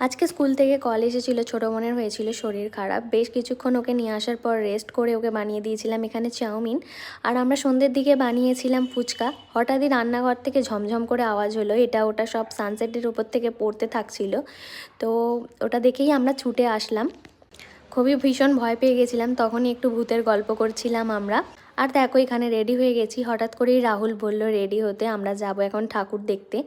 আজকে স্কুল থেকে কল এসেছিল, ছোটো বোনের হয়েছিল শরীর খারাপ। বেশ কিছুক্ষণ ওকে নিয়ে আসার পর রেস্ট করে ওকে বানিয়ে দিয়েছিলাম এখানে চাউমিন। আর আমরা সন্ধ্যের দিকে বানিয়েছিলাম ফুচকা। হঠাৎই রান্নাঘর থেকে ঝমঝম করে আওয়াজ হলো, এটা ওটা সব সানসেটের উপর থেকে পড়তে থাকছিল। তো ওটা দেখেই আমরা ছুটে আসলাম। খুবই ভীষণ ভয় পেয়ে গেছিলাম, তখনই একটু ভূতের গল্প করছিলাম আমরা। আর দেখো এখানে রেডি হয়ে গেছি, হঠাৎ করেই রাহুল বলল রেডি হতে, আমরা যাব এখন ঠাকুর দেখতে।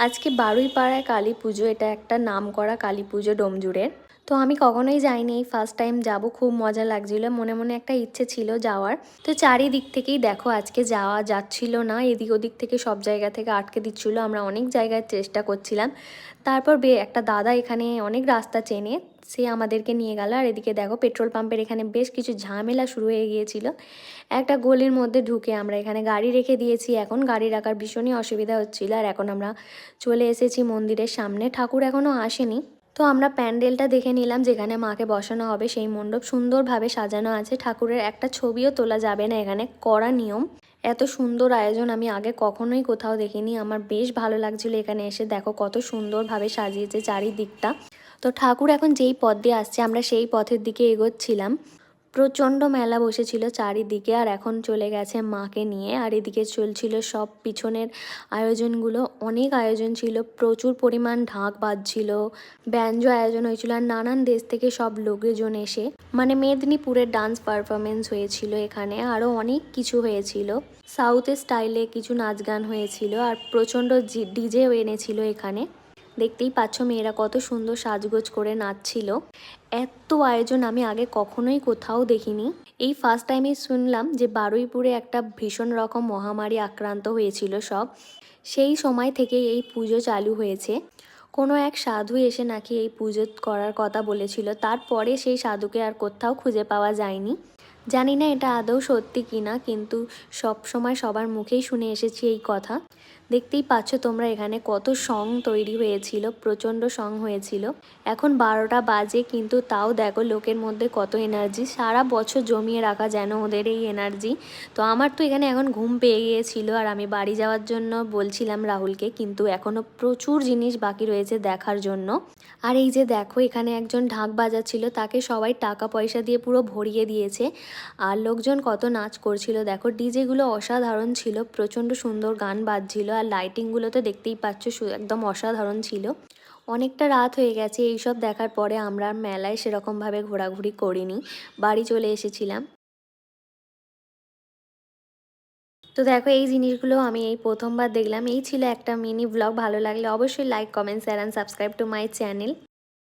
আজকে বারুইপাড়ায় কালী পুজো, এটা একটা নামকরা কালী পুজো ডোমজুড়ের। তো আমি কখনোই যাইনি, এই ফার্স্ট টাইম যাব। খুব মজা লাগছিল, মনে মনে একটা ইচ্ছে ছিল যাওয়ার। তো চারিদিক থেকেই দেখো আজকে যাওয়া যাচ্ছিল না, এদিক ওদিক থেকে সব জায়গা থেকে আটকে দিচ্ছিলো। আমরা অনেক জায়গায় চেষ্টা করছিলাম। তারপর একটা দাদা এখানে অনেক রাস্তা চেনে, সে আমাদেরকে নিয়ে গেল। আর এদিকে দেখো পেট্রোল পাম্পের এখানে বেশ কিছু ঝামেলা শুরু হয়ে গিয়েছিল। একটা গলির মধ্যে ঢুকে আমরা এখানে গাড়ি রেখে দিয়েছি, এখন গাড়ি রাখার ভীষণই অসুবিধা হচ্ছিল। আর এখন আমরা চলে এসেছি মন্দিরের সামনে, ঠাকুর এখনও আসেনি। তো আমরা প্যান্ডেলটা দেখে নিলাম, যেখানে মাকে বসানো হবে সেই মণ্ডপ সুন্দরভাবে সাজানো আছে। ঠাকুরের একটা ছবিও তোলা যাবে না, এখানে কড়া নিয়ম। এত সুন্দর আয়োজন আমি আগে কখনোই কোথাও দেখিনি। আমার বেশ ভালো লাগছিল এখানে এসে। দেখো কত সুন্দরভাবে সাজিয়েছে চারিদিকটা। তো ঠাকুর এখন যেই পথ দিয়ে আসছে আমরা সেই পথের দিকে এগোচ্ছিলাম। প্রচণ্ড মেলা বসেছিল চারিদিকে, আর এখন চলে গেছে মাকে নিয়ে। আর এদিকে চলছিল সব পিছনের আয়োজনগুলো, অনেক আয়োজন ছিল, প্রচুর পরিমাণ ঢাক বাজছিল, ব্যঞ্জ আয়োজন হয়েছিল। আর নানান দেশ থেকে সব লোকজন এসে, মানে মেদিনীপুরের ডান্স পারফরমেন্স হয়েছিল এখানে, আরও অনেক কিছু হয়েছিল। সাউথের স্টাইলে কিছু নাচ গান হয়েছিল, আর প্রচণ্ড ডিজেও এনেছিল এখানে। দেখতেই পাচ্ছ মেয়েরা কত সুন্দর সাজগোজ করে নাচছিল। এত আয়োজন আমি আগে কখনোই কোথাও দেখিনি। এই ফার্স্ট টাইমে শুনলাম যে বারুইপুরে একটা ভীষণ রকম মহামারী আক্রান্ত হয়েছিল সব, সেই সময় থেকে এই পুজো চালু হয়েছে। কোনো এক সাধু এসে নাকি এই পুজো করার কথা বলেছিল, তারপরে সেই সাধুকে আর কোথাও খুঁজে পাওয়া যায়নি। জানি না এটা আদৌ সত্যি কিনা, কিন্তু সব সময় সবার মুখেই শুনে এসেছি এই কথা। দেখতেই পাচ্ছ তোমরা এখানে কত সং তৈরি হয়েছিল, প্রচণ্ড সং হয়েছিল। এখন 12টা বাজে, কিন্তু তাও দেখো লোকের মধ্যে কত এনার্জি, সারা বছর জমিয়ে রাখা যেন ওদের এই এনার্জি। তো আমার তো এখানে এখন ঘুম পেয়ে গিয়েছিল, আর আমি বাড়ি যাওয়ার জন্য বলছিলাম রাহুলকে, কিন্তু এখনও প্রচুর জিনিস বাকি রয়েছে দেখার জন্য। আর এই যে দেখো এখানে একজন ঢাক বাজাচ্ছিল, তাকে সবাই টাকা পয়সা দিয়ে পুরো ভরিয়ে দিয়েছে। আর লোকজন কত নাচ করছিল দেখো, ডিজেগুলো অসাধারণ ছিল, প্রচণ্ড সুন্দর গান বাজছিল। আর লাইটিংগুলো তো দেখতেই পাচ্ছ একদম অসাধারণ ছিল। অনেকটা রাত হয়ে গেছে, এইসব দেখার পরে আমরা মেলায় সেরকমভাবে ঘোরাঘুরি করিনি, বাড়ি চলে এসেছিলাম। তো দেখো এই জিনিসগুলো আমি এই প্রথমবার দেখলাম। এই ছিল একটা মিনি ব্লগ। ভালো লাগলে অবশ্যই like, comment, share and subscribe to my channel.